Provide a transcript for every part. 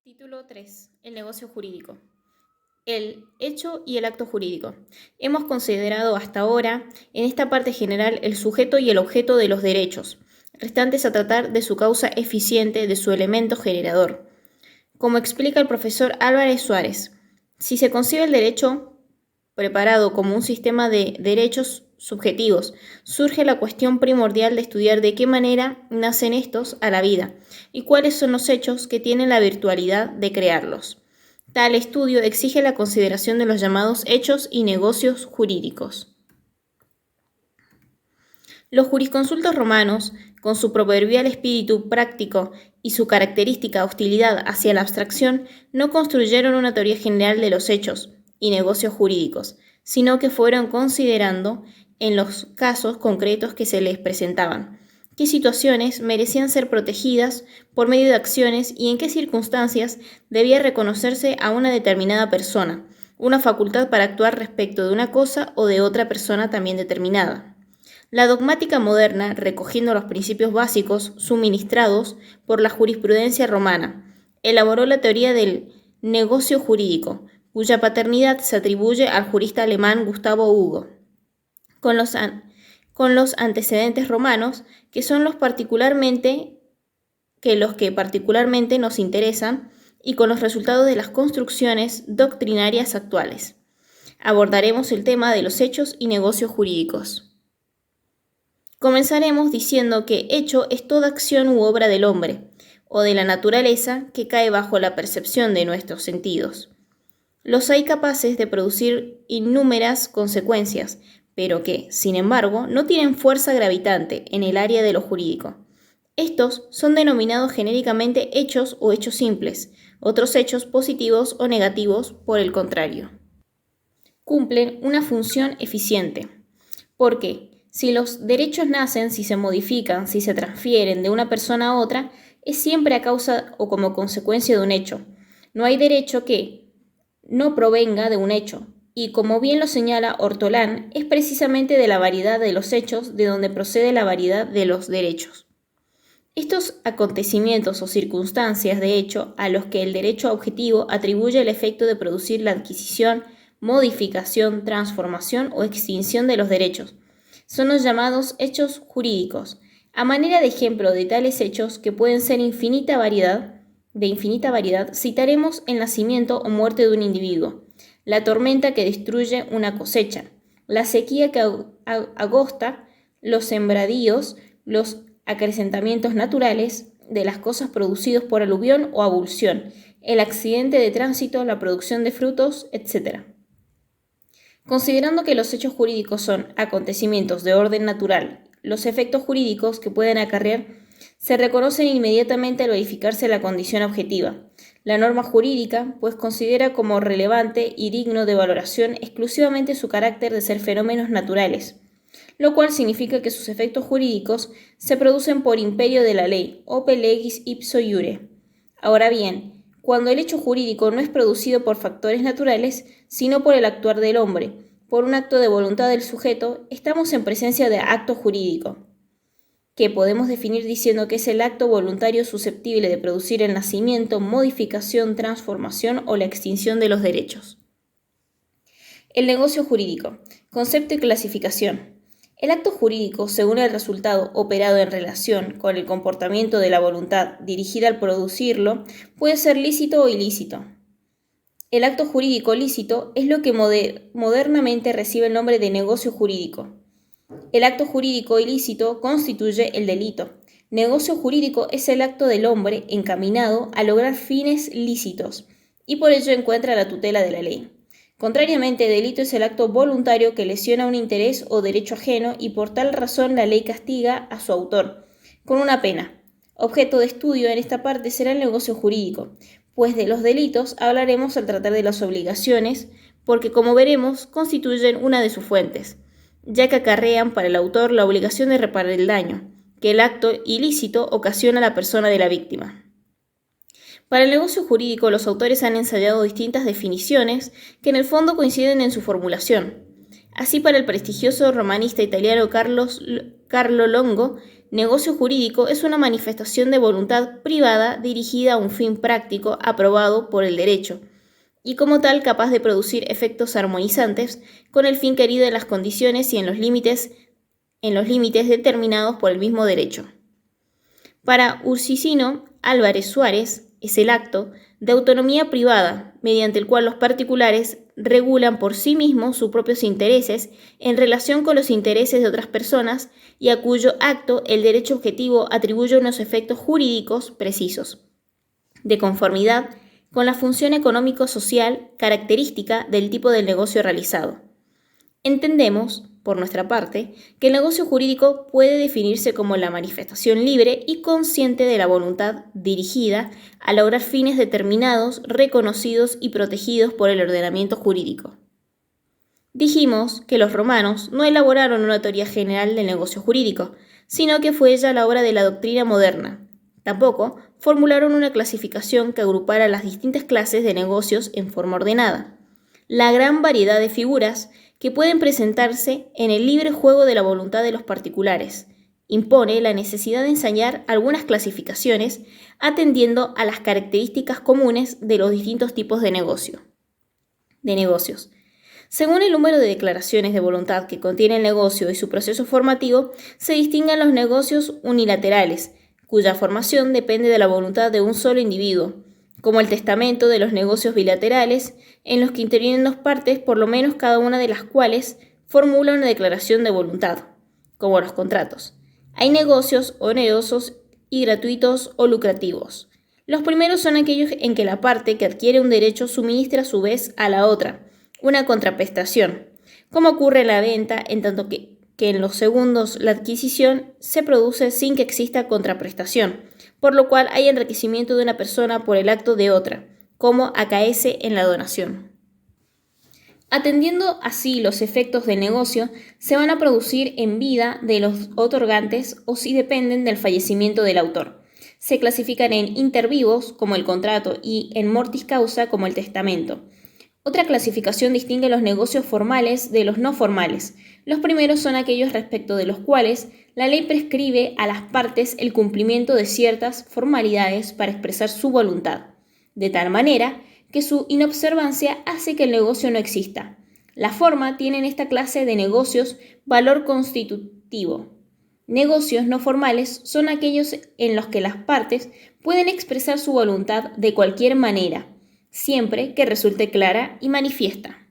Título 3. El negocio jurídico. El hecho y el acto jurídico. Hemos considerado hasta ahora, en esta parte general, el sujeto y el objeto de los derechos, restantes a tratar de su causa eficiente, de su elemento generador. Como explica el profesor Álvarez Suárez, si se concibe el derecho preparado como un sistema de derechos subjetivos, surge la cuestión primordial de estudiar de qué manera nacen estos a la vida y cuáles son los hechos que tienen la virtualidad de crearlos. Tal estudio exige la consideración de los llamados hechos y negocios jurídicos. Los jurisconsultos romanos, con su proverbial espíritu práctico y su característica hostilidad hacia la abstracción, no construyeron una teoría general de los hechos y negocios jurídicos, sino que fueron considerando en los casos concretos que se les presentaban, qué situaciones merecían ser protegidas por medio de acciones y en qué circunstancias debía reconocerse a una determinada persona una facultad para actuar respecto de una cosa o de otra persona también determinada. La dogmática moderna, recogiendo los principios básicos suministrados por la jurisprudencia romana, elaboró la teoría del negocio jurídico, cuya paternidad se atribuye al jurista alemán Gustavo Hugo, con los antecedentes romanos, que son los que particularmente nos interesan, y con los resultados de las construcciones doctrinarias actuales. Abordaremos el tema de los hechos y negocios jurídicos. Comenzaremos diciendo que hecho es toda acción u obra del hombre, o de la naturaleza, que cae bajo la percepción de nuestros sentidos. Los hay capaces de producir innúmeras consecuencias, pero que, sin embargo, no tienen fuerza gravitante en el área de lo jurídico. Estos son denominados genéricamente hechos o hechos simples, otros hechos positivos o negativos, por el contrario. Cumplen una función eficiente, porque si los derechos nacen, si se modifican, si se transfieren de una persona a otra, es siempre a causa o como consecuencia de un hecho. No hay derecho que no provenga de un hecho, y como bien lo señala Ortolán, es precisamente de la variedad de los hechos de donde procede la variedad de los derechos. Estos acontecimientos o circunstancias, de hecho, a los que el derecho objetivo atribuye el efecto de producir la adquisición, modificación, transformación o extinción de los derechos, son los llamados hechos jurídicos. A manera de ejemplo de tales hechos, que pueden ser de infinita variedad, citaremos el nacimiento o muerte de un individuo, la tormenta que destruye una cosecha, la sequía que agosta los sembradíos, los acrecentamientos naturales de las cosas producidos por aluvión o abulsión, el accidente de tránsito, la producción de frutos, etc. Considerando que los hechos jurídicos son acontecimientos de orden natural, los efectos jurídicos que pueden acarrear se reconocen inmediatamente al verificarse la condición objetiva. La norma jurídica, pues, considera como relevante y digno de valoración exclusivamente su carácter de ser fenómenos naturales, lo cual significa que sus efectos jurídicos se producen por imperio de la ley, ope legis ipso iure. Ahora bien, cuando el hecho jurídico no es producido por factores naturales, sino por el actuar del hombre, por un acto de voluntad del sujeto, estamos en presencia de acto jurídico, que podemos definir diciendo que es el acto voluntario susceptible de producir el nacimiento, modificación, transformación o la extinción de los derechos. El negocio jurídico, concepto y clasificación. El acto jurídico, según el resultado operado en relación con el comportamiento de la voluntad dirigida al producirlo, puede ser lícito o ilícito. El acto jurídico lícito es lo que modernamente recibe el nombre de negocio jurídico. El acto jurídico ilícito constituye el delito. Negocio jurídico es el acto del hombre encaminado a lograr fines lícitos y por ello encuentra la tutela de la ley. Contrariamente, delito es el acto voluntario que lesiona un interés o derecho ajeno y por tal razón la ley castiga a su autor con una pena. Objeto de estudio en esta parte será el negocio jurídico, pues de los delitos hablaremos al tratar de las obligaciones, porque como veremos constituyen una de sus fuentes, ya que acarrean para el autor la obligación de reparar el daño que el acto ilícito ocasiona a la persona de la víctima. Para el negocio jurídico, los autores han ensayado distintas definiciones que en el fondo coinciden en su formulación. Así, para el prestigioso romanista italiano Carlo Longo, negocio jurídico es una manifestación de voluntad privada dirigida a un fin práctico aprobado por el derecho, y como tal capaz de producir efectos armonizantes con el fin querido en las condiciones y en los límites determinados por el mismo derecho. Para Ursicino Álvarez Suárez, es el acto de autonomía privada, mediante el cual los particulares regulan por sí mismos sus propios intereses en relación con los intereses de otras personas y a cuyo acto el derecho objetivo atribuye unos efectos jurídicos precisos, de conformidad con la función económico-social característica del tipo del negocio realizado. Entendemos, por nuestra parte, que el negocio jurídico puede definirse como la manifestación libre y consciente de la voluntad dirigida a lograr fines determinados, reconocidos y protegidos por el ordenamiento jurídico. Dijimos que los romanos no elaboraron una teoría general del negocio jurídico, sino que fue ella la obra de la doctrina moderna. Tampoco formularon una clasificación que agrupara las distintas clases de negocios en forma ordenada. La gran variedad de figuras que pueden presentarse en el libre juego de la voluntad de los particulares impone la necesidad de ensayar algunas clasificaciones atendiendo a las características comunes de los distintos tipos de negocios. Según el número de declaraciones de voluntad que contiene el negocio y su proceso formativo, se distinguen los negocios unilaterales, cuya formación depende de la voluntad de un solo individuo, como el testamento de los negocios bilaterales, en los que intervienen dos partes, por lo menos cada una de las cuales formula una declaración de voluntad, como los contratos. Hay negocios onerosos y gratuitos o lucrativos. Los primeros son aquellos en que la parte que adquiere un derecho suministra a su vez a la otra una contraprestación, como ocurre en la venta, en tanto que en los segundos la adquisición se produce sin que exista contraprestación, por lo cual hay enriquecimiento de una persona por el acto de otra, como acaece en la donación. Atendiendo así los efectos del negocio, se van a producir en vida de los otorgantes o si dependen del fallecimiento del autor. Se clasifican en inter vivos, como el contrato, y en mortis causa, como el testamento. Otra clasificación distingue los negocios formales de los no formales. Los primeros son aquellos respecto de los cuales la ley prescribe a las partes el cumplimiento de ciertas formalidades para expresar su voluntad, de tal manera que su inobservancia hace que el negocio no exista. La forma tiene en esta clase de negocios valor constitutivo. Negocios no formales son aquellos en los que las partes pueden expresar su voluntad de cualquier manera, siempre que resulte clara y manifiesta.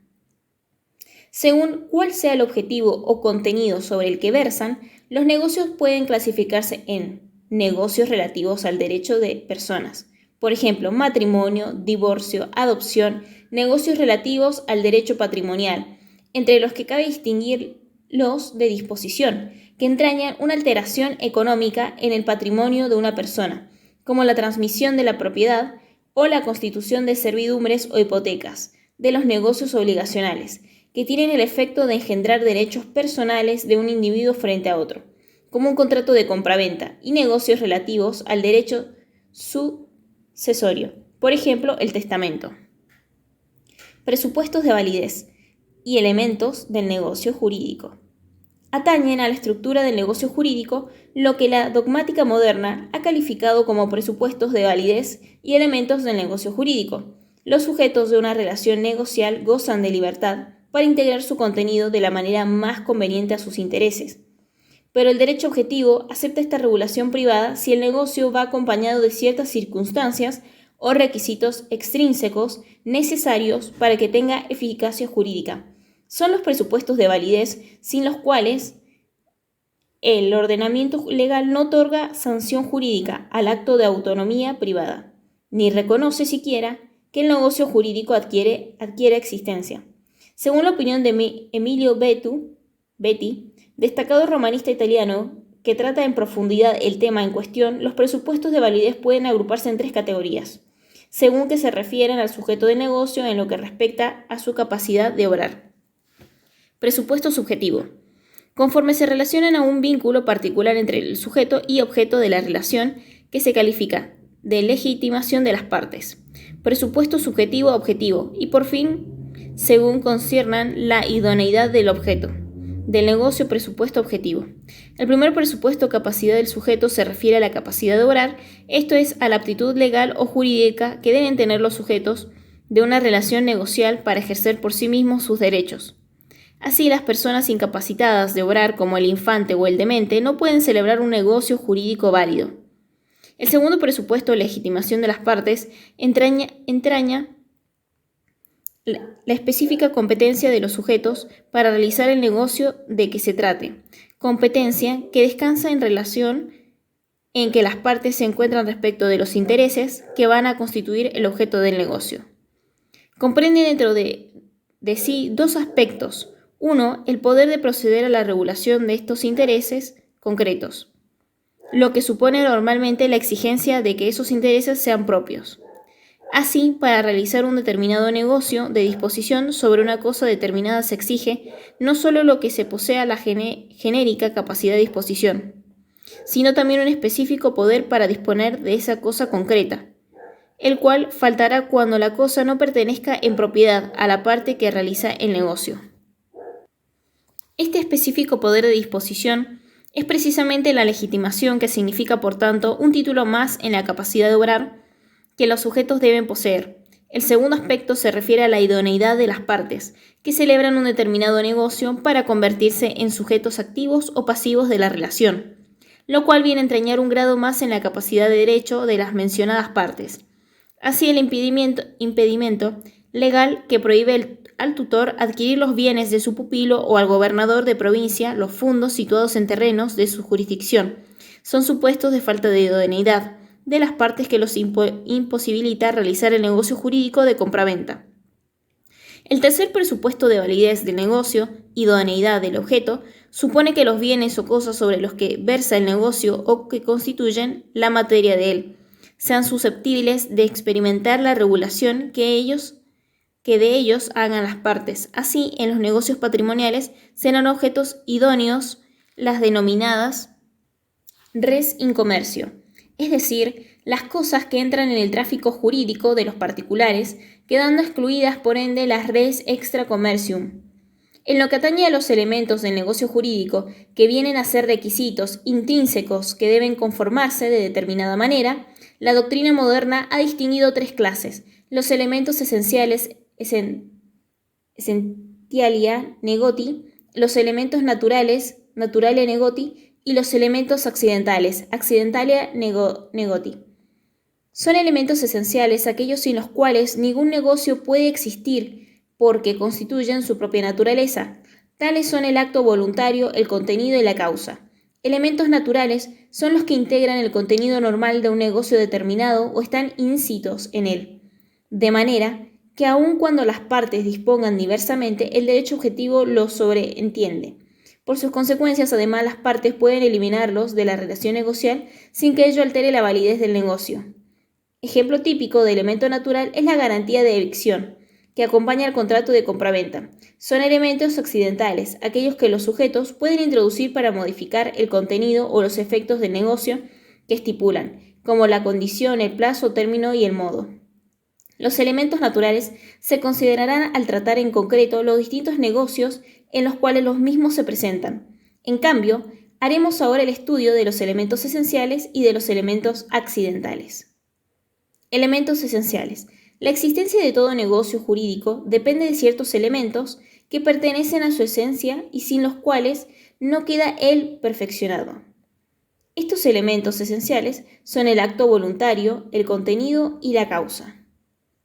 Según cuál sea el objetivo o contenido sobre el que versan, los negocios pueden clasificarse en negocios relativos al derecho de personas, por ejemplo, matrimonio, divorcio, adopción, negocios relativos al derecho patrimonial, entre los que cabe distinguir los de disposición, que entrañan una alteración económica en el patrimonio de una persona, como la transmisión de la propiedad o la constitución de servidumbres o hipotecas, de los negocios obligacionales, que tienen el efecto de engendrar derechos personales de un individuo frente a otro, como un contrato de compraventa, y negocios relativos al derecho sucesorio, por ejemplo, el testamento. Presupuestos de validez y elementos del negocio jurídico. Atañen a la estructura del negocio jurídico lo que la dogmática moderna ha calificado como presupuestos de validez y elementos del negocio jurídico. Los sujetos de una relación negocial gozan de libertad para integrar su contenido de la manera más conveniente a sus intereses. Pero el derecho objetivo acepta esta regulación privada si el negocio va acompañado de ciertas circunstancias o requisitos extrínsecos necesarios para que tenga eficacia jurídica. Son los presupuestos de validez sin los cuales el ordenamiento legal no otorga sanción jurídica al acto de autonomía privada, ni reconoce siquiera que el negocio jurídico adquiere existencia. Según la opinión de Emilio Betti, destacado romanista italiano que trata en profundidad el tema en cuestión, los presupuestos de validez pueden agruparse en tres categorías, según que se refieren al sujeto del negocio en lo que respecta a su capacidad de obrar. Presupuesto subjetivo. Conforme se relacionan a un vínculo particular entre el sujeto y objeto de la relación que se califica de legitimación de las partes. Presupuesto subjetivo objetivo y por fin, según conciernan la idoneidad del objeto. del negocio presupuesto objetivo. El primer presupuesto capacidad del sujeto se refiere a la capacidad de obrar, esto es, a la aptitud legal o jurídica que deben tener los sujetos de una relación negocial para ejercer por sí mismos sus derechos. Así, las personas incapacitadas de obrar, como el infante o el demente, no pueden celebrar un negocio jurídico válido. El segundo presupuesto, legitimación de las partes, entraña la específica competencia de los sujetos para realizar el negocio de que se trate, competencia que descansa en relación en que las partes se encuentran respecto de los intereses que van a constituir el objeto del negocio. Comprende dentro de sí dos aspectos. Uno, el poder de proceder a la regulación de estos intereses concretos, lo que supone normalmente la exigencia de que esos intereses sean propios. Así, para realizar un determinado negocio de disposición sobre una cosa determinada se exige no solo lo que se posea la genérica capacidad de disposición, sino también un específico poder para disponer de esa cosa concreta, el cual faltará cuando la cosa no pertenezca en propiedad a la parte que realiza el negocio. Este específico poder de disposición es precisamente la legitimación, que significa, por tanto, un título más en la capacidad de obrar que los sujetos deben poseer. El segundo aspecto se refiere a la idoneidad de las partes, que celebran un determinado negocio para convertirse en sujetos activos o pasivos de la relación, lo cual viene a entrañar un grado más en la capacidad de derecho de las mencionadas partes. Así, el impedimento legal que prohíbe al tutor adquirir los bienes de su pupilo o al gobernador de provincia los fundos situados en terrenos de su jurisdicción son supuestos de falta de idoneidad de las partes que los imposibilita realizar el negocio jurídico de compraventa. El tercer presupuesto de validez del negocio, idoneidad del objeto, supone que los bienes o cosas sobre los que versa el negocio o que constituyen la materia de él sean susceptibles de experimentar la regulación que de ellos hagan las partes. Así, en los negocios patrimoniales serán objetos idóneos las denominadas res in commercio, es decir, las cosas que entran en el tráfico jurídico de los particulares, quedando excluidas por ende las res extra commercium. En lo que atañe a los elementos del negocio jurídico, que vienen a ser requisitos intrínsecos que deben conformarse de determinada manera, la doctrina moderna ha distinguido tres clases: los elementos esenciales, essentialia negoti, los elementos naturales, naturalia negoti, y los elementos accidentales, accidentalia negoti. Son elementos esenciales aquellos sin los cuales ningún negocio puede existir porque constituyen su propia naturaleza. Tales son el acto voluntario, el contenido y la causa. Elementos naturales son los que integran el contenido normal de un negocio determinado o están inscritos en él, de manera que aun cuando las partes dispongan diversamente, el derecho objetivo los sobreentiende. Por sus consecuencias, además, las partes pueden eliminarlos de la relación negocial sin que ello altere la validez del negocio. Ejemplo típico de elemento natural es la garantía de evicción, que acompaña al contrato de compraventa. Son elementos accidentales, aquellos que los sujetos pueden introducir para modificar el contenido o los efectos del negocio que estipulan, como la condición, el plazo, término y el modo. Los elementos naturales se considerarán al tratar en concreto los distintos negocios en los cuales los mismos se presentan. En cambio, haremos ahora el estudio de los elementos esenciales y de los elementos accidentales. Elementos esenciales. La existencia de todo negocio jurídico depende de ciertos elementos que pertenecen a su esencia y sin los cuales no queda él perfeccionado. Estos elementos esenciales son el acto voluntario, el contenido y la causa.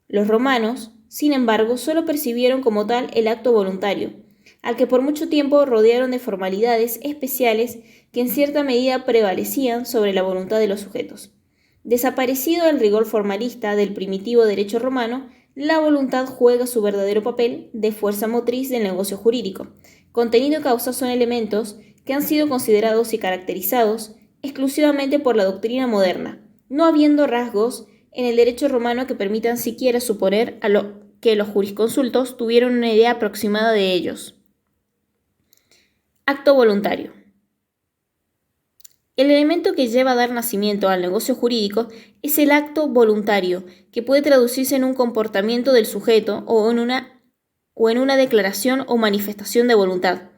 Los romanos, sin embargo, solo percibieron como tal el acto voluntario, al que por mucho tiempo rodearon de formalidades especiales que en cierta medida prevalecían sobre la voluntad de los sujetos. Desaparecido el rigor formalista del primitivo derecho romano, la voluntad juega su verdadero papel de fuerza motriz del negocio jurídico. Contenido y causa son elementos que han sido considerados y caracterizados exclusivamente por la doctrina moderna, no habiendo rasgos en el derecho romano que permitan siquiera suponer que los jurisconsultos tuvieron una idea aproximada de ellos. Acto voluntario. El elemento que lleva a dar nacimiento al negocio jurídico es el acto voluntario, que puede traducirse en un comportamiento del sujeto o en una declaración o manifestación de voluntad.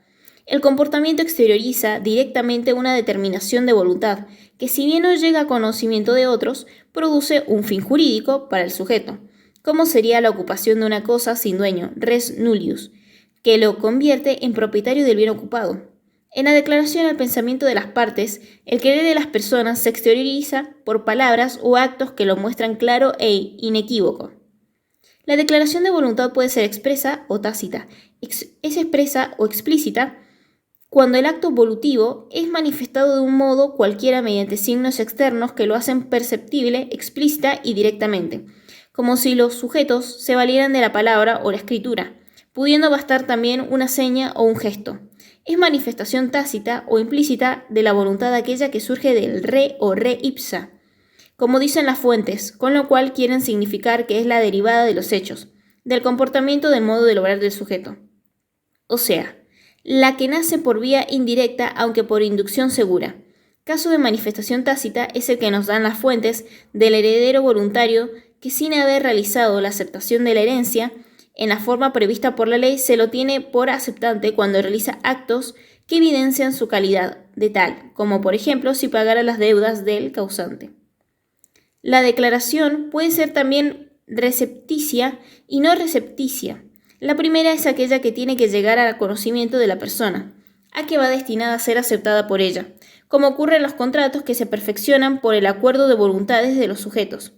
El comportamiento exterioriza directamente una determinación de voluntad, que si bien no llega a conocimiento de otros, produce un fin jurídico para el sujeto, como sería la ocupación de una cosa sin dueño, res nullius, que lo convierte en propietario del bien ocupado. En la declaración al pensamiento de las partes, el querer de las personas se exterioriza por palabras o actos que lo muestran claro e inequívoco. La declaración de voluntad puede ser expresa o tácita. Es expresa o explícita cuando el acto volutivo es manifestado de un modo cualquiera mediante signos externos que lo hacen perceptible, explícita y directamente, como si los sujetos se valieran de la palabra o la escritura, pudiendo bastar también una seña o un gesto. Es manifestación tácita o implícita de la voluntad aquella que surge del re o re ipsa, como dicen las fuentes, con lo cual quieren significar que es la derivada de los hechos, del comportamiento del modo de obrar del sujeto. O sea, la que nace por vía indirecta aunque por inducción segura. Caso de manifestación tácita es el que nos dan las fuentes del heredero voluntario que sin haber realizado la aceptación de la herencia, en la forma prevista por la ley se lo tiene por aceptante cuando realiza actos que evidencian su calidad de tal, como por ejemplo si pagara las deudas del causante. La declaración puede ser también recepticia y no recepticia. La primera es aquella que tiene que llegar al conocimiento de la persona, a que va destinada a ser aceptada por ella, como ocurre en los contratos que se perfeccionan por el acuerdo de voluntades de los sujetos.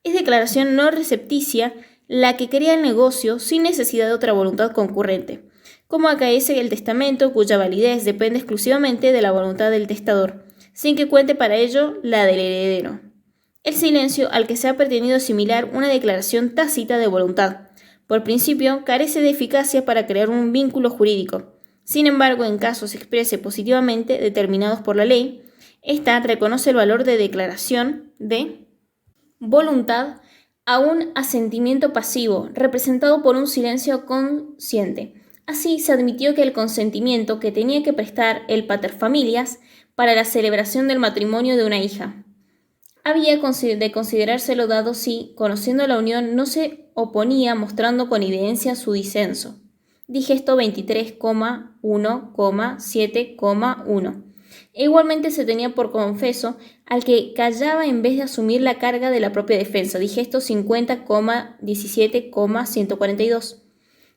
Es declaración no recepticia la que crea el negocio sin necesidad de otra voluntad concurrente, como acaece el testamento cuya validez depende exclusivamente de la voluntad del testador, sin que cuente para ello la del heredero. El silencio al que se ha pretendido asimilar una declaración tácita de voluntad, por principio, carece de eficacia para crear un vínculo jurídico. Sin embargo, en casos se exprese positivamente determinados por la ley, ésta reconoce el valor de declaración de voluntad a un asentimiento pasivo, representado por un silencio consciente. Así, se admitió que el consentimiento que tenía que prestar el paterfamilias para la celebración del matrimonio de una hija había de considerárselo dado si, conociendo la unión, no se oponía mostrando con evidencia su disenso. Digesto 23,1,7,1. E igualmente se tenía por confeso al que callaba en vez de asumir la carga de la propia defensa. Digesto 50,17,142.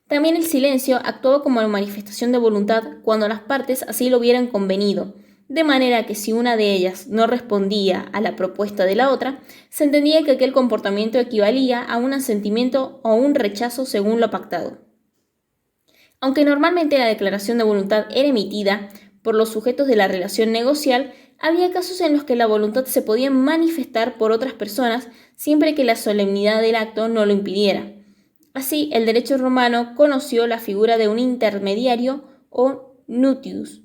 También el silencio actuaba como manifestación de voluntad cuando las partes así lo hubieran convenido, de manera que si una de ellas no respondía a la propuesta de la otra, se entendía que aquel comportamiento equivalía a un asentimiento o un rechazo según lo pactado. Aunque normalmente la declaración de voluntad era emitida por los sujetos de la relación negocial, había casos en los que la voluntad se podía manifestar por otras personas siempre que la solemnidad del acto no lo impidiera. Así, el derecho romano conoció la figura de un intermediario o nuntius,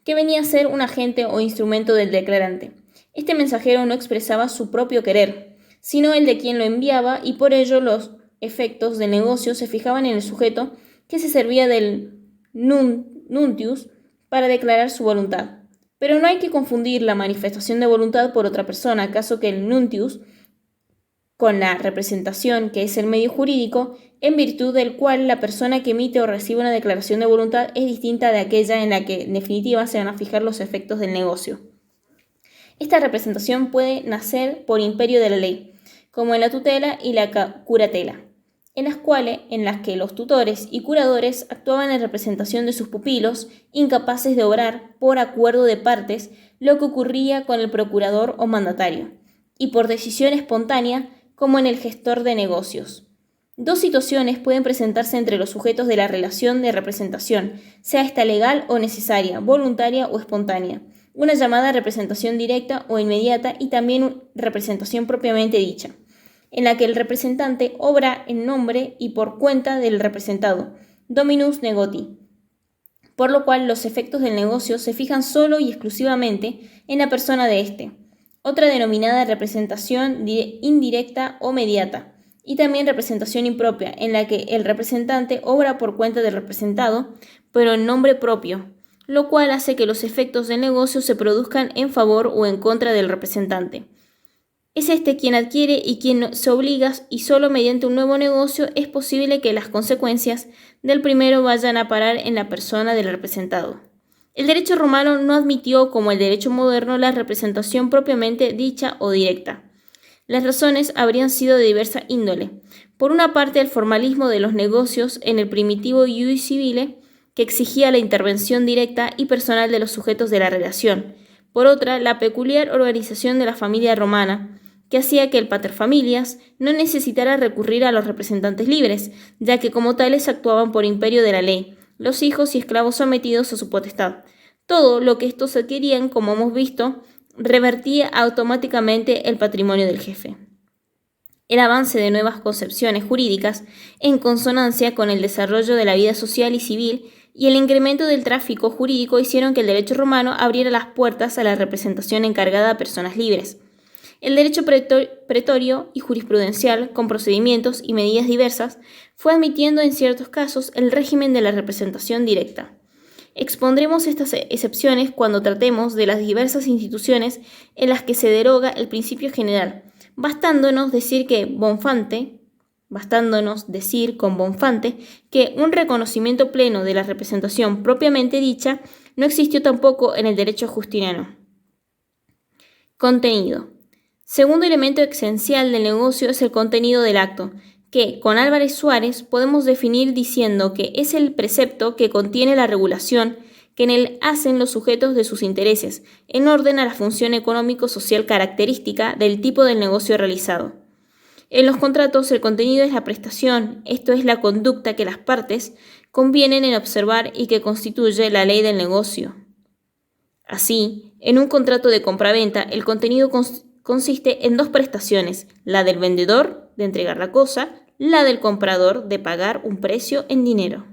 que venía a ser un agente o instrumento del declarante. Este mensajero no expresaba su propio querer, sino el de quien lo enviaba, y por ello los efectos del negocio se fijaban en el sujeto que se servía del nuntius para declarar su voluntad. Pero no hay que confundir la manifestación de voluntad por otra persona, caso que el nuntius con la representación, que es el medio jurídico, en virtud del cual la persona que emite o recibe una declaración de voluntad es distinta de aquella en la que, en definitiva, se van a fijar los efectos del negocio. Esta representación puede nacer por imperio de la ley, como en la tutela y la curatela, en las que los tutores y curadores actuaban en representación de sus pupilos, incapaces de obrar por acuerdo de partes lo que ocurría con el procurador o mandatario, y por decisión espontánea, como en el gestor de negocios. Dos situaciones pueden presentarse entre los sujetos de la relación de representación, sea esta legal o necesaria, voluntaria o espontánea, una llamada representación directa o inmediata y también representación propiamente dicha, en la que el representante obra en nombre y por cuenta del representado, dominus negoti, por lo cual los efectos del negocio se fijan solo y exclusivamente en la persona de éste. Otra denominada representación indirecta o mediata, y también representación impropia, en la que el representante obra por cuenta del representado, pero en nombre propio, lo cual hace que los efectos del negocio se produzcan en favor o en contra del representante. Es este quien adquiere y quien se obliga, y solo mediante un nuevo negocio es posible que las consecuencias del primero vayan a parar en la persona del representado. El derecho romano no admitió, como el derecho moderno, la representación propiamente dicha o directa. Las razones habrían sido de diversa índole. Por una parte, el formalismo de los negocios en el primitivo ius civile, que exigía la intervención directa y personal de los sujetos de la relación. Por otra, la peculiar organización de la familia romana, que hacía que el paterfamilias no necesitara recurrir a los representantes libres, ya que como tales actuaban por imperio de la ley, los hijos y esclavos sometidos a su potestad. Todo lo que estos adquirían, como hemos visto, revertía automáticamente el patrimonio del jefe. El avance de nuevas concepciones jurídicas, en consonancia con el desarrollo de la vida social y civil, y el incremento del tráfico jurídico hicieron que el derecho romano abriera las puertas a la representación encargada a personas libres. El derecho pretorio y jurisprudencial, con procedimientos y medidas diversas, fue admitiendo en ciertos casos el régimen de la representación directa. Expondremos estas excepciones cuando tratemos de las diversas instituciones en las que se deroga el principio general, bastándonos decir con Bonfante que un reconocimiento pleno de la representación propiamente dicha no existió tampoco en el derecho justiniano. Contenido. Segundo elemento esencial del negocio es el contenido del acto, que, con Álvarez Suárez, podemos definir diciendo que es el precepto que contiene la regulación que en él hacen los sujetos de sus intereses, en orden a la función económico-social característica del tipo del negocio realizado. En los contratos, el contenido es la prestación, esto es la conducta que las partes convienen en observar y que constituye la ley del negocio. Así, en un contrato de compraventa, el contenido consiste en dos prestaciones, la del vendedor, de entregar la cosa, la del comprador, de pagar un precio en dinero.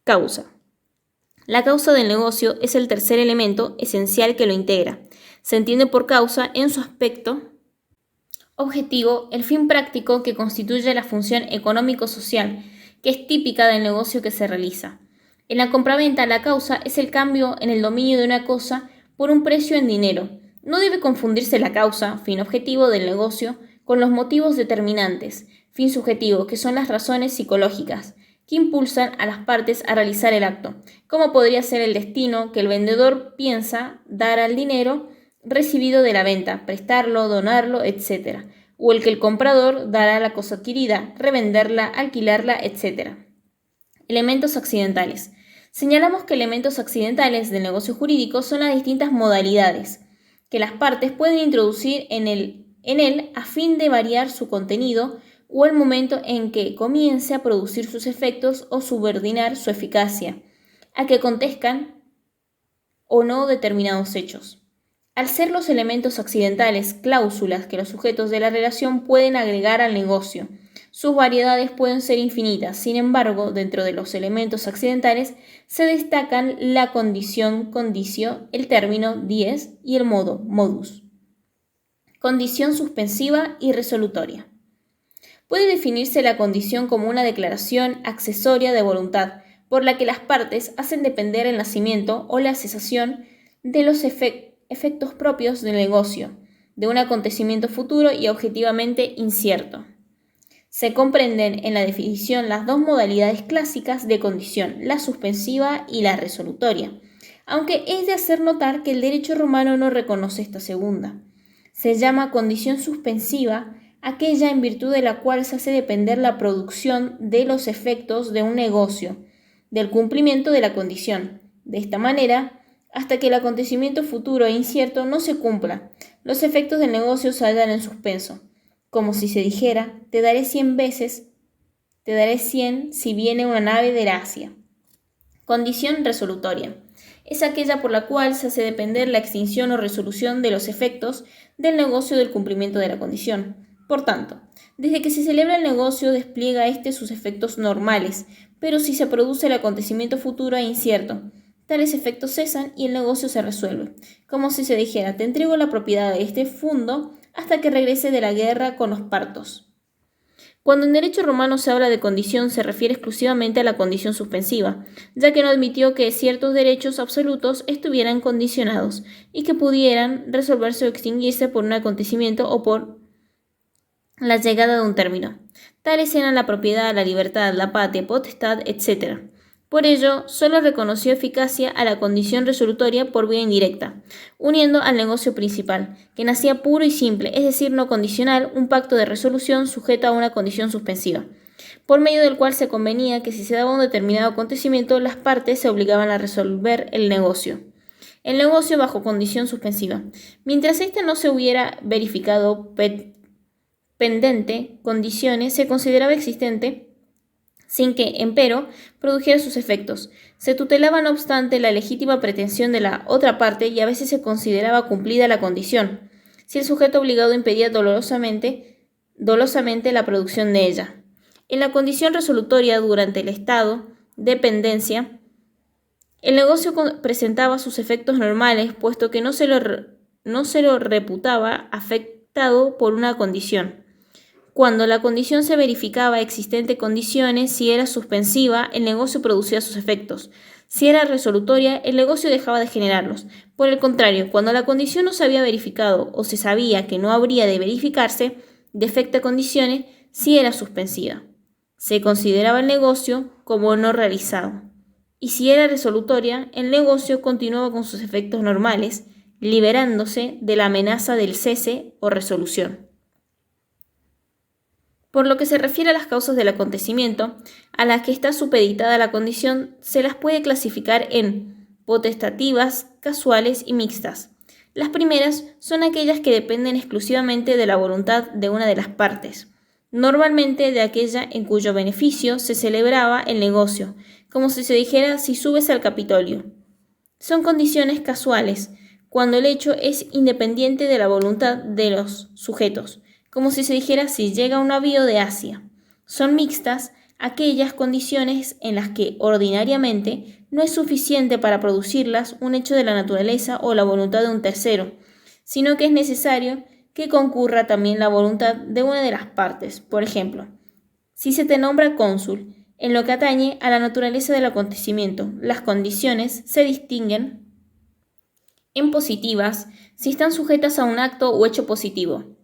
Causa. La causa del negocio es el tercer elemento esencial que lo integra. Se entiende por causa en su aspecto objetivo el fin práctico que constituye la función económico-social, que es típica del negocio que se realiza. En la compraventa, la causa es el cambio en el dominio de una cosa por un precio en dinero. No debe confundirse la causa, fin objetivo del negocio, con los motivos determinantes, fin subjetivo, que son las razones psicológicas que impulsan a las partes a realizar el acto, como podría ser el destino que el vendedor piensa dar al dinero recibido de la venta, prestarlo, donarlo, etc., o el que el comprador dará a la cosa adquirida, revenderla, alquilarla, etc. Elementos accidentales. Señalamos que elementos accidentales del negocio jurídico son las distintas modalidades que las partes pueden introducir en él a fin de variar su contenido o el momento en que comience a producir sus efectos o subordinar su eficacia, a que acontezcan o no determinados hechos. Al ser los elementos accidentales cláusulas que los sujetos de la relación pueden agregar al negocio, sus variedades pueden ser infinitas. Sin embargo, dentro de los elementos accidentales se destacan la condición, condicio, el término, dies y el modo, modus. Condición suspensiva y resolutoria. Puede definirse la condición como una declaración accesoria de voluntad, por la que las partes hacen depender el nacimiento o la cesación de los efectos propios del negocio, de un acontecimiento futuro y objetivamente incierto. Se comprenden en la definición las dos modalidades clásicas de condición, la suspensiva y la resolutoria, aunque es de hacer notar que el derecho romano no reconoce esta segunda. Se llama condición suspensiva aquella en virtud de la cual se hace depender la producción de los efectos de un negocio, del cumplimiento de la condición. De esta manera, hasta que el acontecimiento futuro e incierto no se cumpla, los efectos del negocio se hallan en suspenso, como si se dijera, te daré 100 si viene una nave de Asia. Condición resolutoria. Es aquella por la cual se hace depender la extinción o resolución de los efectos del negocio del cumplimiento de la condición. Por tanto, desde que se celebra el negocio despliega sus efectos normales, pero si se produce el acontecimiento futuro e incierto, tales efectos cesan y el negocio se resuelve, como si se dijera, te entrego la propiedad de este fundo hasta que regrese de la guerra con los partos. Cuando en derecho romano se habla de condición, se refiere exclusivamente a la condición suspensiva, ya que no admitió que ciertos derechos absolutos estuvieran condicionados y que pudieran resolverse o extinguirse por un acontecimiento o por la llegada de un término. Tales eran la propiedad, la libertad, la patria, potestad, etc. Por ello, solo reconoció eficacia a la condición resolutoria por vía indirecta, uniendo al negocio principal, que nacía puro y simple, es decir, no condicional, un pacto de resolución sujeto a una condición suspensiva, por medio del cual se convenía que si se daba un determinado acontecimiento, las partes se obligaban a resolver el negocio bajo condición suspensiva. Mientras ésta no se hubiera verificado pendente condiciones, se consideraba existente sin que, empero, produjera sus efectos. Se tutelaba, no obstante, la legítima pretensión de la otra parte y a veces se consideraba cumplida la condición, si el sujeto obligado impedía dolosamente la producción de ella. En la condición resolutoria durante el estado de pendencia, el negocio presentaba sus efectos normales, puesto que no se lo reputaba afectado por una condición. Cuando la condición se verificaba existente condiciones, si era suspensiva, el negocio producía sus efectos. Si era resolutoria, el negocio dejaba de generarlos. Por el contrario, cuando la condición no se había verificado o se sabía que no habría de verificarse, defecta condiciones, si era suspensiva. Se consideraba el negocio como no realizado. Y si era resolutoria, el negocio continuaba con sus efectos normales, liberándose de la amenaza del cese o resolución. Por lo que se refiere a las causas del acontecimiento, a las que está supeditada la condición, se las puede clasificar en potestativas, casuales y mixtas. Las primeras son aquellas que dependen exclusivamente de la voluntad de una de las partes, normalmente de aquella en cuyo beneficio se celebraba el negocio, como si se dijera si subes al Capitolio. Son condiciones casuales, cuando el hecho es independiente de la voluntad de los sujetos, como si se dijera si llega un navío de Asia. Son mixtas aquellas condiciones en las que ordinariamente no es suficiente para producirlas un hecho de la naturaleza o la voluntad de un tercero, sino que es necesario que concurra también la voluntad de una de las partes. Por ejemplo, si se te nombra cónsul, en lo que atañe a la naturaleza del acontecimiento, las condiciones se distinguen en positivas si están sujetas a un acto o hecho positivo,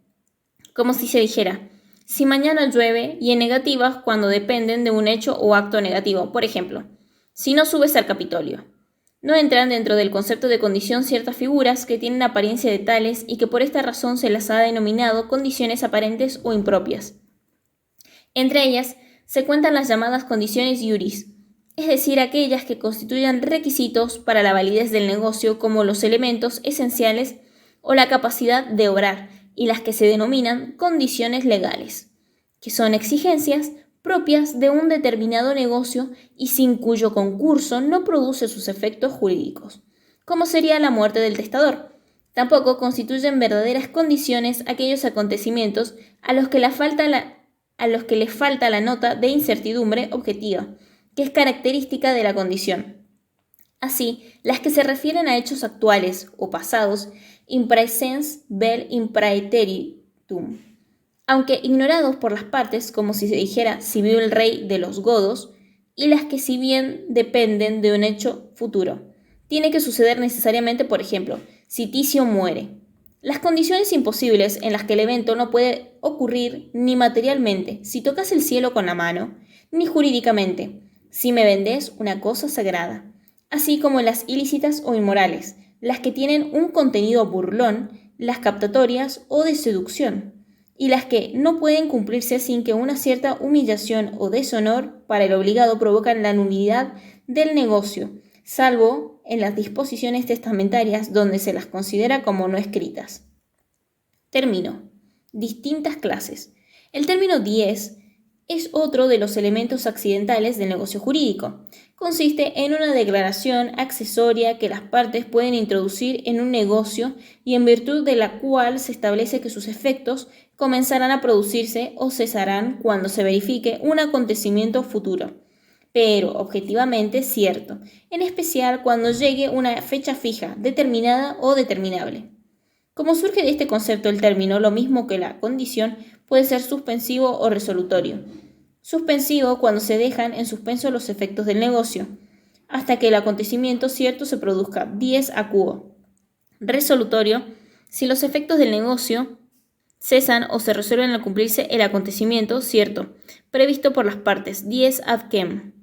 como si se dijera, si mañana llueve, y en negativas cuando dependen de un hecho o acto negativo. Por ejemplo, si no subes al Capitolio. No entran dentro del concepto de condición ciertas figuras que tienen apariencia de tales y que por esta razón se las ha denominado condiciones aparentes o impropias. Entre ellas se cuentan las llamadas condiciones iuris, es decir, aquellas que constituyan requisitos para la validez del negocio como los elementos esenciales o la capacidad de obrar, y las que se denominan condiciones legales, que son exigencias propias de un determinado negocio y sin cuyo concurso no produce sus efectos jurídicos, como sería la muerte del testador. Tampoco constituyen verdaderas condiciones aquellos acontecimientos a los que le falta la nota de incertidumbre objetiva, que es característica de la condición. Así, las que se refieren a hechos actuales o pasados, in praesens vel in praeteritum, aunque ignorados por las partes, como si se dijera si vive el rey de los godos, y las que si bien dependen de un hecho futuro. Tiene que suceder necesariamente, por ejemplo, si Ticio muere. Las condiciones imposibles en las que el evento no puede ocurrir ni materialmente, si tocas el cielo con la mano, ni jurídicamente, si me vendes una cosa sagrada, así como las ilícitas o inmorales, las que tienen un contenido burlón, las captatorias o de seducción, y las que no pueden cumplirse sin que una cierta humillación o deshonor para el obligado provocan la nulidad del negocio, salvo en las disposiciones testamentarias donde se las considera como no escritas. Término. Distintas clases. El término dies es otro de los elementos accidentales del negocio jurídico. Consiste en una declaración accesoria que las partes pueden introducir en un negocio y en virtud de la cual se establece que sus efectos comenzarán a producirse o cesarán cuando se verifique un acontecimiento futuro, pero objetivamente cierto, en especial cuando llegue una fecha fija, determinada o determinable. Como surge de este concepto el término, lo mismo que la condición, puede ser suspensivo o resolutorio. Suspensivo cuando se dejan en suspenso los efectos del negocio, hasta que el acontecimiento cierto se produzca, dies a quo. Resolutorio, si los efectos del negocio cesan o se resuelven al cumplirse el acontecimiento cierto, previsto por las partes, dies ad quem.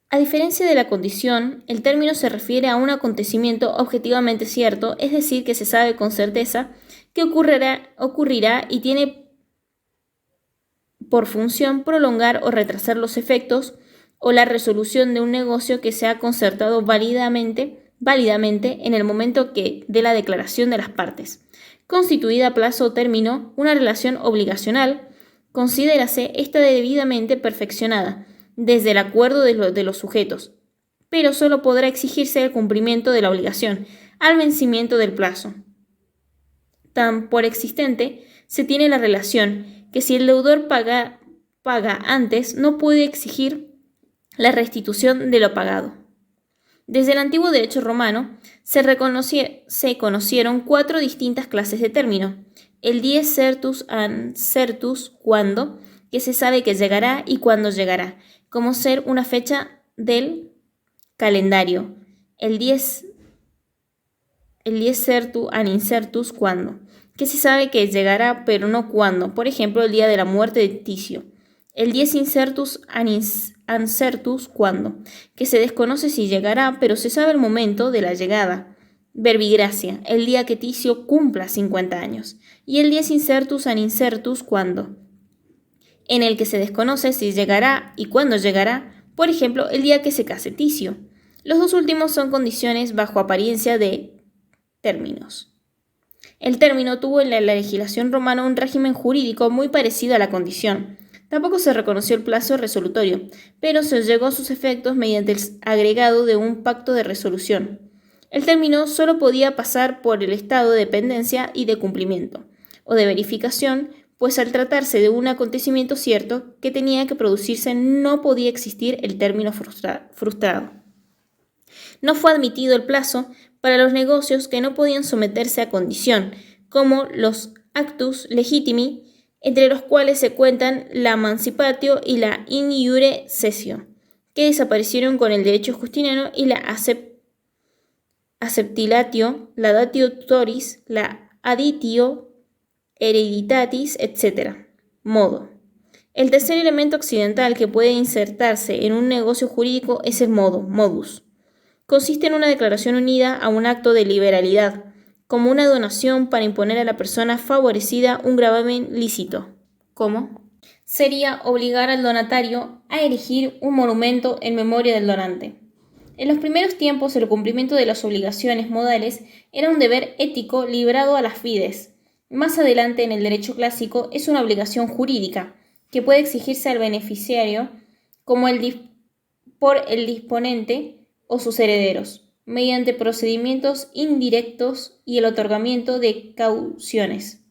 A diferencia de la condición, el término se refiere a un acontecimiento objetivamente cierto, es decir, que se sabe con certeza que ocurrirá y tiene por función prolongar o retrasar los efectos o la resolución de un negocio que se ha concertado válidamente en el momento de la declaración de las partes. Constituida plazo o término, una relación obligacional, considérase esta debidamente perfeccionada desde el acuerdo de los sujetos, pero solo podrá exigirse el cumplimiento de la obligación al vencimiento del plazo. Tan por existente se tiene la relación que si el deudor paga antes, no puede exigir la restitución de lo pagado. Desde el antiguo derecho romano se conocieron 4 distintas clases de término. El dies certus an certus, cuando, que se sabe que llegará y cuándo llegará, como ser una fecha del calendario. El dies certu an incertus, cuando, que se sabe que llegará pero no cuándo, por ejemplo el día de la muerte de Ticio. El dies incertus an certus, cuando, que se desconoce si llegará pero se sabe el momento de la llegada. Verbigracia, el día que Ticio cumpla 50 años. Y el dies incertus an incertus, cuando, en el que se desconoce si llegará y cuándo llegará, por ejemplo el día que se case Ticio. Los dos últimos son condiciones bajo apariencia de términos. El término tuvo en la legislación romana un régimen jurídico muy parecido a la condición. Tampoco se reconoció el plazo resolutorio, pero se llegó a sus efectos mediante el agregado de un pacto de resolución. El término solo podía pasar por el estado de dependencia y de cumplimiento, o de verificación, pues al tratarse de un acontecimiento cierto que tenía que producirse no podía existir el término frustrado. No fue admitido el plazo para los negocios que no podían someterse a condición, como los actus legitimi, entre los cuales se cuentan la mancipatio y la in iure cessio, que desaparecieron con el derecho justiniano, y la acceptilatio, la datio tutoris, la additio hereditatis, etc. Modo. El tercer elemento occidental que puede insertarse en un negocio jurídico es el modo, modus. Consiste en una declaración unida a un acto de liberalidad, como una donación para imponer a la persona favorecida un gravamen lícito. ¿Cómo? Sería obligar al donatario a erigir un monumento en memoria del donante. En los primeros tiempos, el cumplimiento de las obligaciones modales era un deber ético librado a las fides. Más adelante, en el derecho clásico, es una obligación jurídica que puede exigirse al beneficiario como por el disponente o sus herederos, mediante procedimientos indirectos y el otorgamiento de cauciones.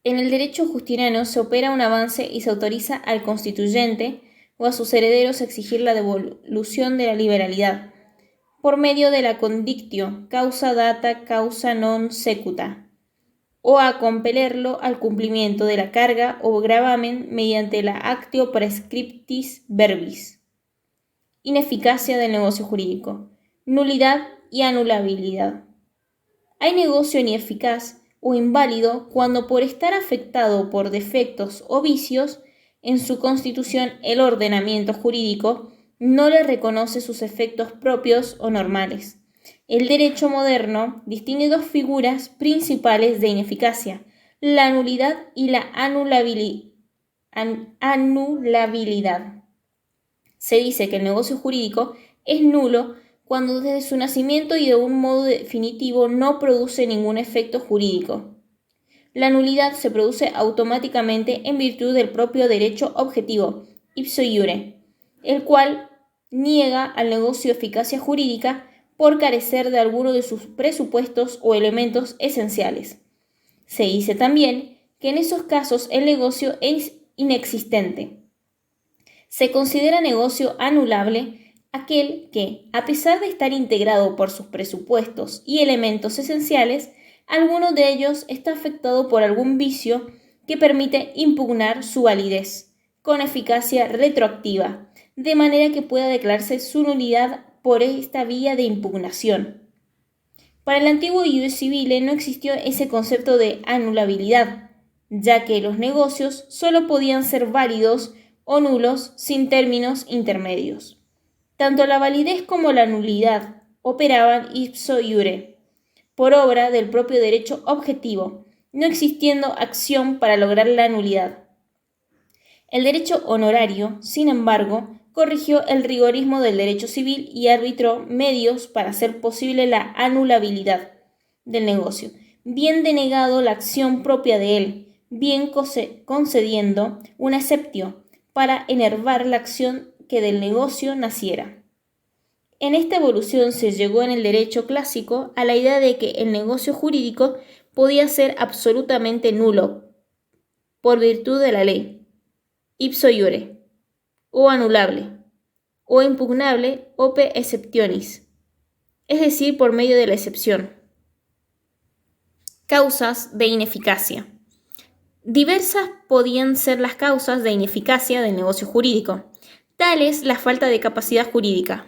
En el derecho justiniano se opera un avance y se autoriza al constituyente o a sus herederos a exigir la devolución de la liberalidad por medio de la condictio causa data causa non secuta, o a compelerlo al cumplimiento de la carga o gravamen mediante la actio prescriptis verbis. Ineficacia del negocio jurídico, nulidad y anulabilidad. Hay negocio ineficaz o inválido cuando, por estar afectado por defectos o vicios en su constitución, el ordenamiento jurídico no le reconoce sus efectos propios o normales. El derecho moderno distingue 2 figuras principales de ineficacia: la nulidad y la anulabilidad. Se dice que el negocio jurídico es nulo cuando desde su nacimiento y de un modo definitivo no produce ningún efecto jurídico. La nulidad se produce automáticamente en virtud del propio derecho objetivo, ipso iure, el cual niega al negocio eficacia jurídica por carecer de alguno de sus presupuestos o elementos esenciales. Se dice también que en esos casos el negocio es inexistente. Se considera negocio anulable aquel que, a pesar de estar integrado por sus presupuestos y elementos esenciales, alguno de ellos está afectado por algún vicio que permite impugnar su validez con eficacia retroactiva, de manera que pueda declararse su nulidad por esta vía de impugnación. Para el antiguo ius civile no existió ese concepto de anulabilidad, ya que los negocios solo podían ser válidos o nulos sin términos intermedios. Tanto la validez como la nulidad operaban ipso iure, por obra del propio derecho objetivo, no existiendo acción para lograr la nulidad. El derecho honorario, sin embargo, corrigió el rigorismo del derecho civil y arbitró medios para hacer posible la anulabilidad del negocio, bien denegado la acción propia de él, bien concediendo un exceptio para enervar la acción que del negocio naciera. En esta evolución se llegó en el derecho clásico a la idea de que el negocio jurídico podía ser absolutamente nulo por virtud de la ley, ipso iure, o anulable, o impugnable ope exceptionis, es decir, por medio de la excepción. Causas de ineficacia. Diversas podían ser las causas de ineficacia del negocio jurídico. Tal es la falta de capacidad jurídica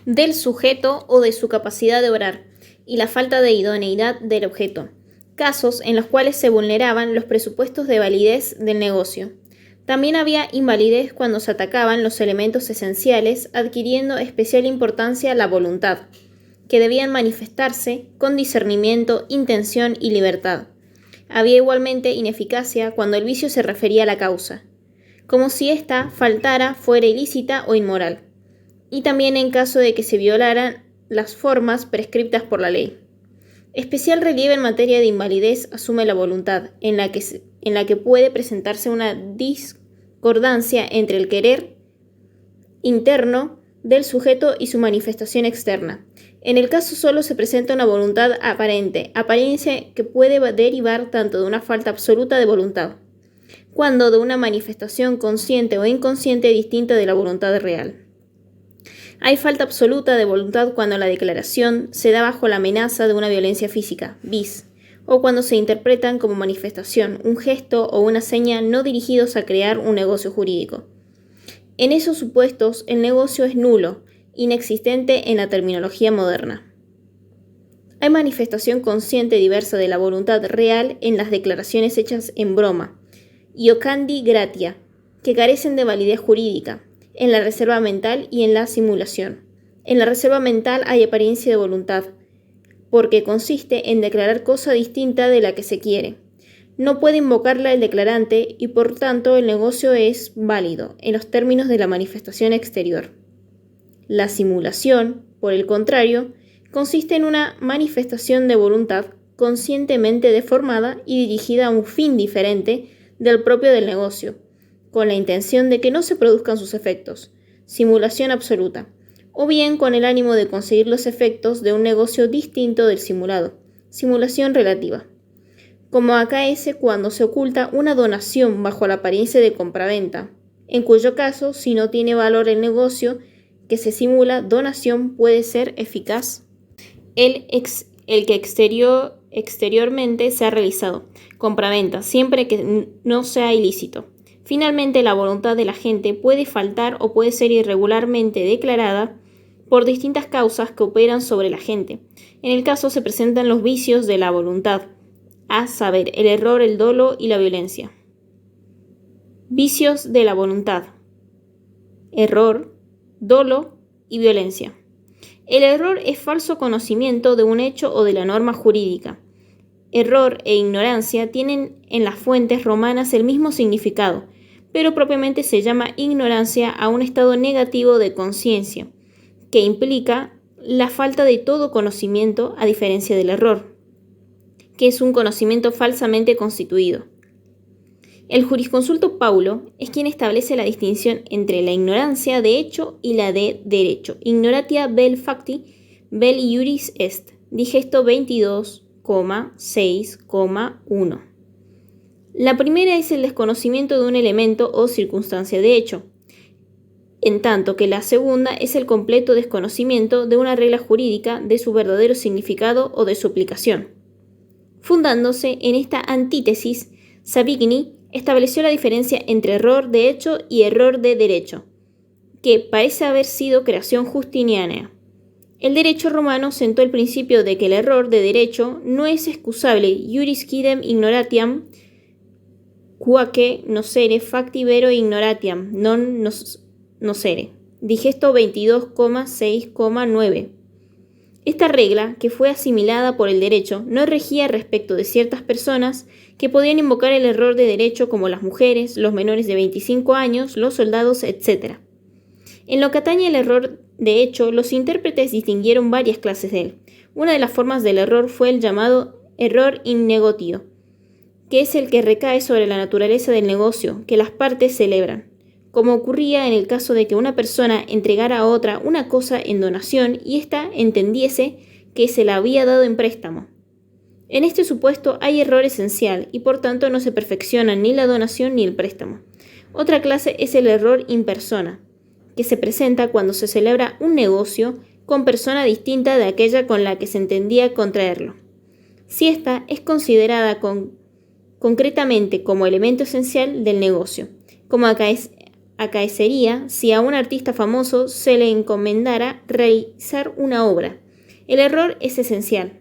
del sujeto o de su capacidad de obrar, y la falta de idoneidad del objeto, casos en los cuales se vulneraban los presupuestos de validez del negocio. También había invalidez cuando se atacaban los elementos esenciales, adquiriendo especial importancia la voluntad, que debían manifestarse con discernimiento, intención y libertad. Había igualmente ineficacia cuando el vicio se refería a la causa, como si ésta faltara, fuera ilícita o inmoral, y también en caso de que se violaran las formas prescriptas por la ley. Especial relieve en materia de invalidez asume la voluntad, en la que puede presentarse una discordancia entre el querer interno del sujeto y su manifestación externa. En el caso solo se presenta una voluntad aparente, apariencia que puede derivar tanto de una falta absoluta de voluntad, cuando de una manifestación consciente o inconsciente distinta de la voluntad real. Hay falta absoluta de voluntad cuando la declaración se da bajo la amenaza de una violencia física, vis, o cuando se interpretan como manifestación, un gesto o una seña no dirigidos a crear un negocio jurídico. En esos supuestos, el negocio es nulo, inexistente en la terminología moderna. Hay manifestación consciente diversa de la voluntad real en las declaraciones hechas en broma, iocandi gratia, que carecen de validez jurídica, en la reserva mental y en la simulación. En la reserva mental hay apariencia de voluntad, porque consiste en declarar cosa distinta de la que se quiere. No puede invocarla el declarante y por tanto el negocio es válido en los términos de la manifestación exterior. La simulación, por el contrario, consiste en una manifestación de voluntad conscientemente deformada y dirigida a un fin diferente del propio del negocio, con la intención de que no se produzcan sus efectos, simulación absoluta, o bien con el ánimo de conseguir los efectos de un negocio distinto del simulado, simulación relativa, como acaece cuando se oculta una donación bajo la apariencia de compraventa, en cuyo caso, si no tiene valor el negocio que se simula donación, puede ser eficaz el que exteriormente se ha realizado, compraventa, siempre que no sea ilícito. Finalmente, la voluntad de la gente puede faltar o puede ser irregularmente declarada por distintas causas que operan sobre la gente. En el caso se presentan los vicios de la voluntad, a saber, el error, el dolo y la violencia. Vicios de la voluntad: error, dolo y violencia. El error es falso conocimiento de un hecho o de la norma jurídica. Error e ignorancia tienen en las fuentes romanas el mismo significado, pero propiamente se llama ignorancia a un estado negativo de conciencia, que implica la falta de todo conocimiento a diferencia del error, que es un conocimiento falsamente constituido. El jurisconsulto Paulo es quien establece la distinción entre la ignorancia de hecho y la de derecho. Ignoratia vel facti, vel iuris est. Digesto 22,6,1. La primera es el desconocimiento de un elemento o circunstancia de hecho. en tanto que la segunda es el completo desconocimiento de una regla jurídica, de su verdadero significado o de su aplicación. Fundándose en esta antítesis, Savigny estableció la diferencia entre error de hecho y error de derecho, que parece haber sido creación justiniana. El derecho romano sentó el principio de que el error de derecho no es excusable iuris quidem ignoratiam quaque nocere facti vero ignoratiam non nocere. Digesto 22,6,9. Esta regla, que fue asimilada por el derecho, no regía respecto de ciertas personas que podían invocar el error de derecho como las mujeres, los menores de 25 años, los soldados, etc. En lo que atañe al error de hecho, los intérpretes distinguieron varias clases de él. Una de las formas del error fue el llamado error in negotio, que es el que recae sobre la naturaleza del negocio que las partes celebran, como ocurría en el caso de que una persona entregara a otra una cosa en donación y ésta entendiese que se la había dado en préstamo. En este supuesto hay error esencial y por tanto no se perfecciona ni la donación ni el préstamo. Otra clase es el error in persona, que se presenta cuando se celebra un negocio con persona distinta de aquella con la que se entendía contraerlo. Si ésta es considerada concretamente como elemento esencial del negocio, como acaecería si a un artista famoso se le encomendara realizar una obra. El error es esencial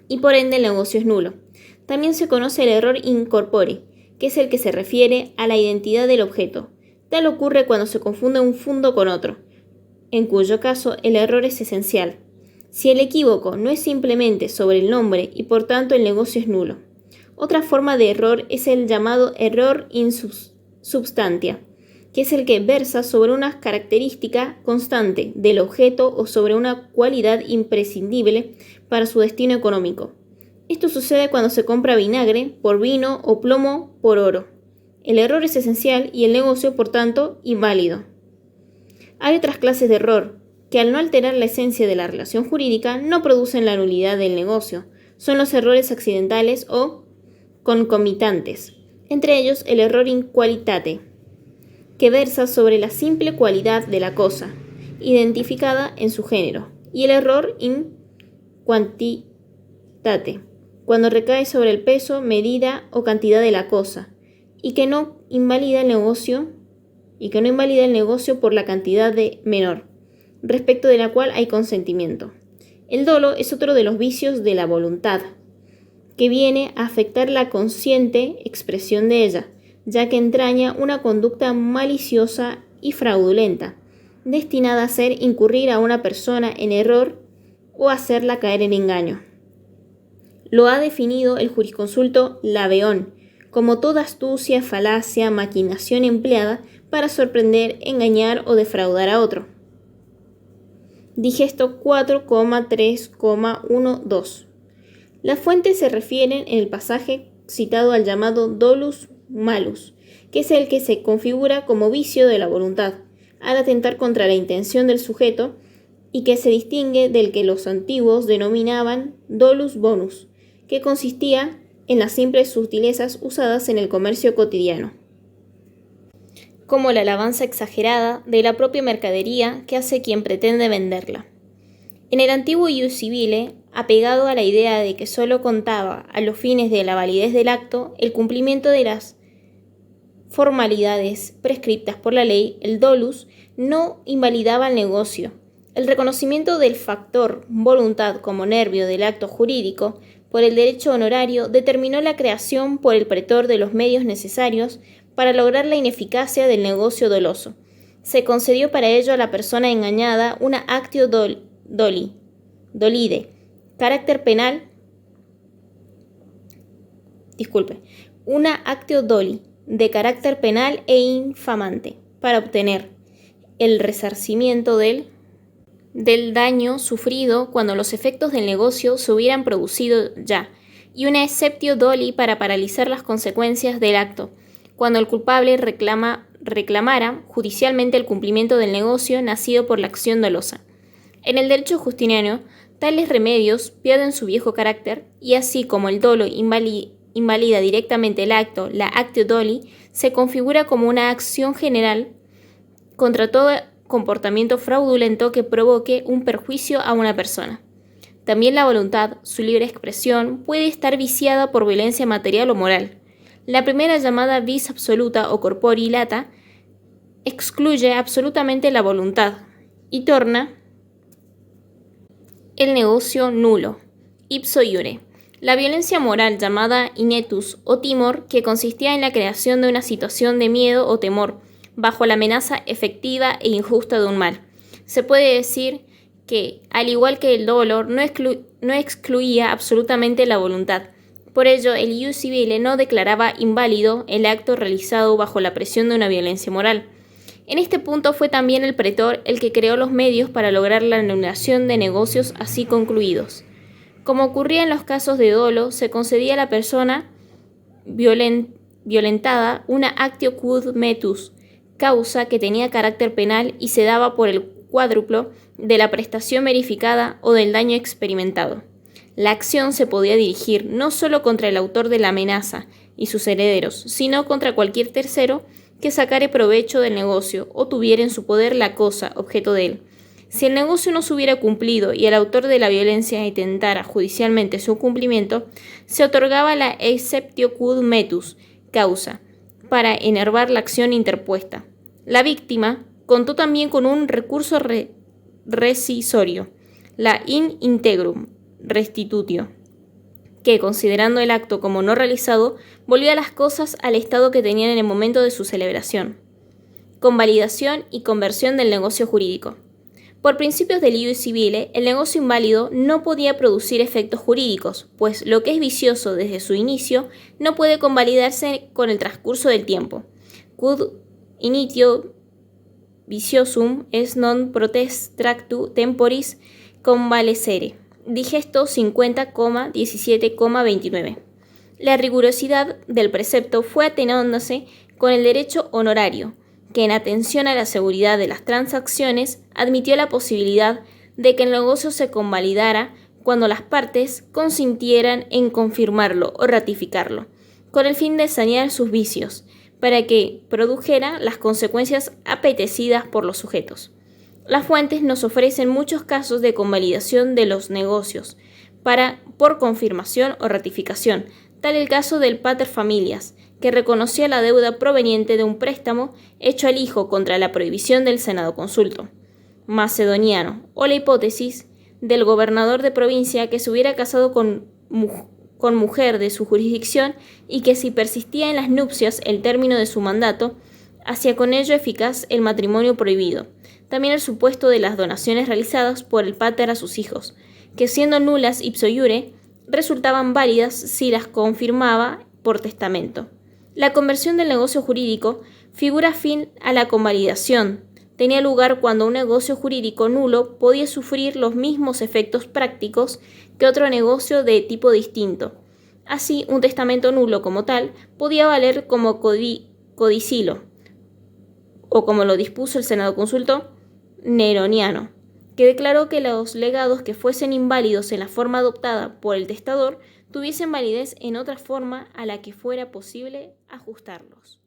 y por ende el negocio es nulo. También se conoce el error in corpore, que es el que se refiere a la identidad del objeto. Tal ocurre cuando se confunde un fundo con otro, en cuyo caso el error es esencial. Si el equívoco no es simplemente sobre el nombre y por tanto el negocio es nulo. Otra forma de error es el llamado error in substantia, que es el que versa sobre una característica constante del objeto o sobre una cualidad imprescindible para su destino económico. Esto sucede cuando se compra vinagre por vino o plomo por oro. El error es esencial y el negocio, por tanto, inválido. Hay otras clases de error, que al no alterar la esencia de la relación jurídica no producen la nulidad del negocio. Son los errores accidentales o concomitantes. Entre ellos, el error in qualitate, que versa sobre la simple cualidad de la cosa, identificada en su género, y el error in quantitate, cuando recae sobre el peso, medida o cantidad de la cosa, y que no invalida el negocio por la cantidad de menor, respecto de la cual hay consentimiento. El dolo es otro de los vicios de la voluntad, que viene a afectar la consciente expresión de ella, ya que entraña una conducta maliciosa y fraudulenta, destinada a hacer incurrir a una persona en error o hacerla caer en engaño. Lo ha definido el jurisconsulto Laveón como toda astucia, falacia, maquinación empleada para sorprender, engañar o defraudar a otro. Digesto 4,3,12. Las fuentes se refieren en el pasaje citado al llamado dolus malus, que es el que se configura como vicio de la voluntad, al atentar contra la intención del sujeto y que se distingue del que los antiguos denominaban dolus bonus, que consistía en las simples sutilezas usadas en el comercio cotidiano, como la alabanza exagerada de la propia mercadería que hace quien pretende venderla. En el antiguo ius civile, apegado a la idea de que sólo contaba a los fines de la validez del acto el cumplimiento de las formalidades prescriptas por la ley, el dolus no invalidaba el negocio. El reconocimiento del factor voluntad como nervio del acto jurídico por el derecho honorario determinó la creación por el pretor de los medios necesarios para lograr la ineficacia del negocio doloso. Se concedió para ello a la persona engañada una actio dolide, una actio doli, de carácter penal e infamante, para obtener el resarcimiento del daño sufrido cuando los efectos del negocio se hubieran producido ya, y una exceptio doli para paralizar las consecuencias del acto, cuando el culpable reclamara judicialmente el cumplimiento del negocio nacido por la acción dolosa. En el derecho justiniano, tales remedios pierden su viejo carácter, y así como el dolo invalida directamente el acto, la actio doli se configura como una acción general contra todo comportamiento fraudulento que provoque un perjuicio a una persona. También la voluntad, su libre expresión, puede estar viciada por violencia material o moral. La primera, llamada vis absoluta o corpori lata, excluye absolutamente la voluntad y torna el negocio nulo, ipso iure. La violencia moral, llamada inetus o timor, que consistía en la creación de una situación de miedo o temor, bajo la amenaza efectiva e injusta de un mal. Se puede decir que, al igual que el dolor, no excluía absolutamente la voluntad. Por ello, el ius civile no declaraba inválido el acto realizado bajo la presión de una violencia moral. En este punto fue también el pretor el que creó los medios para lograr la anulación de negocios así concluidos. Como ocurría en los casos de dolo, se concedía a la persona violentada una actio quod metus, causa que tenía carácter penal y se daba por el cuádruplo de la prestación verificada o del daño experimentado. La acción se podía dirigir no solo contra el autor de la amenaza y sus herederos, sino contra cualquier tercero que sacare provecho del negocio o tuviera en su poder la cosa objeto de él. Si el negocio no se hubiera cumplido y el autor de la violencia intentara judicialmente su cumplimiento, se otorgaba la exceptio quod metus, causa, para enervar la acción interpuesta. La víctima contó también con un recurso rescisorio, la in integrum restitutio, que, considerando el acto como no realizado, volvía las cosas al estado que tenían en el momento de su celebración. Convalidación y conversión del negocio jurídico. Por principios del ius civile, el negocio inválido no podía producir efectos jurídicos, pues lo que es vicioso desde su inicio no puede convalidarse con el transcurso del tiempo. Quod initio viciosum est non potest tractu temporis convalescere. Digesto 50,17,29. La rigurosidad del precepto fue atenuándose con el derecho honorario, que en atención a la seguridad de las transacciones admitió la posibilidad de que el negocio se convalidara cuando las partes consintieran en confirmarlo o ratificarlo, con el fin de sanear sus vicios, para que produjera las consecuencias apetecidas por los sujetos. Las fuentes nos ofrecen muchos casos de convalidación de los negocios, por confirmación o ratificación, tal el caso del pater familias, que reconocía la deuda proveniente de un préstamo hecho al hijo contra la prohibición del Senado Consulto macedoniano, o la hipótesis del gobernador de provincia que se hubiera casado con mujer de su jurisdicción y que, si persistía en las nupcias el término de su mandato, hacía con ello eficaz el matrimonio prohibido. También el supuesto de las donaciones realizadas por el pater a sus hijos, que, siendo nulas ipso iure, resultaban válidas si las confirmaba por testamento. La conversión del negocio jurídico figura fin a la convalidación. Tenía lugar cuando un negocio jurídico nulo podía sufrir los mismos efectos prácticos que otro negocio de tipo distinto. Así, un testamento nulo como tal podía valer como codicilo, o como lo dispuso el Senado Consulto neroniano, que declaró que los legados que fuesen inválidos en la forma adoptada por el testador tuviesen validez en otra forma a la que fuera posible ajustarlos.